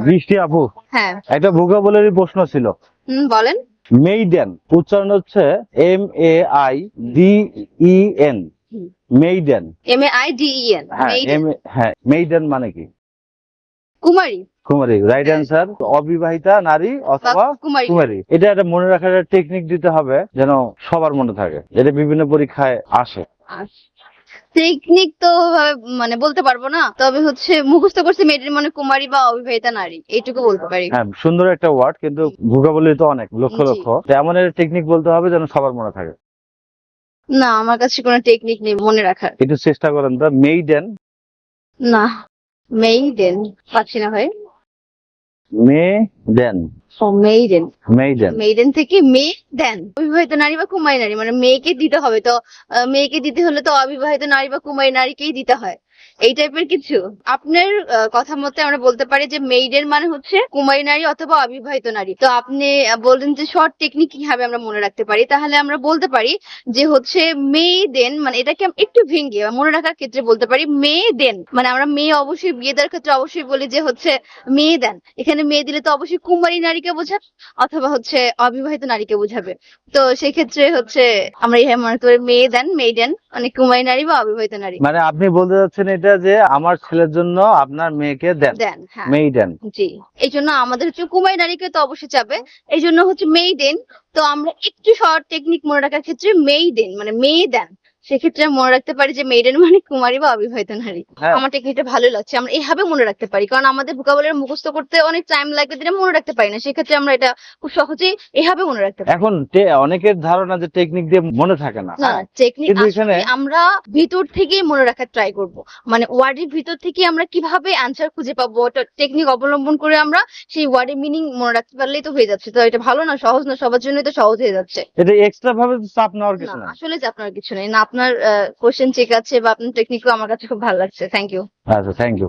বৃষ্টি আপু, হ্যাঁ। একটা ভোকাবুলারি প্রশ্ন ছিল। বলেন। মেইডেন উচ্চারণ হচ্ছে MAIDEN। মেইডেন। MAIDEN। হ্যাঁ হ্যাঁ, মেইডেন মানে কি? কুমারী কুমারী, রাইট হ্যাঁ, অ্যান্সার। অবিবাহিতা নারী বা অথবা কুমারী। কুমারী। এটা একটা মনে রাখার টেকনিক দিতে হবে যেন সবার মনে থাকে, এটা বিভিন্ন পরীক্ষায় আসে। টেকনিক তো মানে বলতে পারবো না, তবে হচ্ছে মুখস্থ করছি মেয়েদের মানে কুমারী বা অবিবাহিতা নারী, এইটুকু বলতে পারি। হ্যাঁ, সুন্দর একটা ওয়ার্ড, কিন্তু ভোকাবুলারি তো অনেক, লক্ষ জি। লক্ষ। তো এমন একটা টেকনিক বলতে হবে যেন সবার মনে থাকে। না, আমার কাছে কোনো টেকনিক নেই মনে রাখার। একটু চেষ্টা করেন তো। মেইডেন। না, মেইডেন পাচ্ছি না ভাই। মেইডেন। ও মেইডেন। মেইডেন। মেইডেন থেকে মেয়ে দেন, অবিবাহিত নারী বা কুমারী নারী, মানে মেয়েকে দিতে হবে তো। মেয়েকে দিতে হলে তো অবিবাহিত নারী বা কুমারী নারীকেই দিতে হয়, এই টাইপের কিছু। আপনার কথা মতে আমরা বলতে পারি যে মেইডেন মানে হচ্ছে কুমারী নারী অথবা অবিবাহিত নারী। তো আপনি বললেন যে শর্ট টেকনিক কিভাবে আমরা মনে রাখতে পারি, তাহলে আমরা বলতে পারি যে হচ্ছে মেয়েদেন, মানে এটাকে আমরা একটু ভেঙে মনে রাখার ক্ষেত্রে বলতে পারি মেয়েদেন, মানে আমরা মেয়ে অবশ্যই বিয়ে দেওয়ার ক্ষেত্রে অবশ্যই বলি যে হচ্ছে মেয়ে দেন। এখানে মেয়ে দিলে তো অবশ্যই কুমারী নারীকে বোঝাবে অথবা হচ্ছে অবিবাহিত নারীকে বোঝাবে। তো সেক্ষেত্রে হচ্ছে আমরা ইহা মনে করি মেয়ে দেন, মেইডেন মানে কুমারী নারী বা অবিবাহিত নারী। মানে আপনি বলতে চাচ্ছেন এটা যে আমার ছেলের জন্য আপনার মেয়েকে দেন। দেন, হ্যাঁ। মেইডেন। জি। এই জন্য আমাদের হচ্ছে কুমারী নারীকে তো অবশ্যই চাবে, এই জন্য হচ্ছে মেইডেন। তো আমরা একটু শর্ট টেকনিক মনে রাখার ক্ষেত্রে মেইডেন মানে মেয়ে দেন, সেক্ষেত্রে মনে রাখতে পারি যে মেইডেন মানে কুমারী বা অবিবাহিত নারী। হ্যাঁ। আমার টেকনিকটা ভালোই লাগছে, আমরা এইভাবে মনে রাখতে পারি, কারণ আমাদের ভোকাবুলারি মুখস্থ করতে অনেক টাইম লাগবে, যেটা মনে রাখতে পারি না, সেক্ষেত্রে আমরা এটা খুব সহজেই এইভাবে মনে রাখতে পারি। এখন অনেকের ধারণা যে টেকনিক দিয়ে মনে থাকে না। না, হ্যাঁ, টেকনিক কিন্তু আসলে এখানে আমরা ভিতর থেকেই মনে রাখার ট্রাই করব, মানে ওয়ার্ডের ভিতর থেকে আমরা কিভাবে অ্যান্সার খুঁজে পাবো, ওটা টেকনিক অবলম্বন করে আমরা সেই ওয়ার্ডের মিনিং মনে রাখতে পারলেই তো হয়ে যাচ্ছে। তো এটা ভালো না, সহজ না, সবার জন্যই তো সহজ হয়ে যাচ্ছে। এটা এক্সট্রা ভাবে চাপ নেওয়ার না, কিছু না। আসলে যে আপনার কিছু নেই না, আপনার কোশ্চেন ঠিক আছে বা আপনার টেকনিকও আমার কাছে খুব ভালো লাগছে। Thank you. আচ্ছা, থ্যাংক ইউ।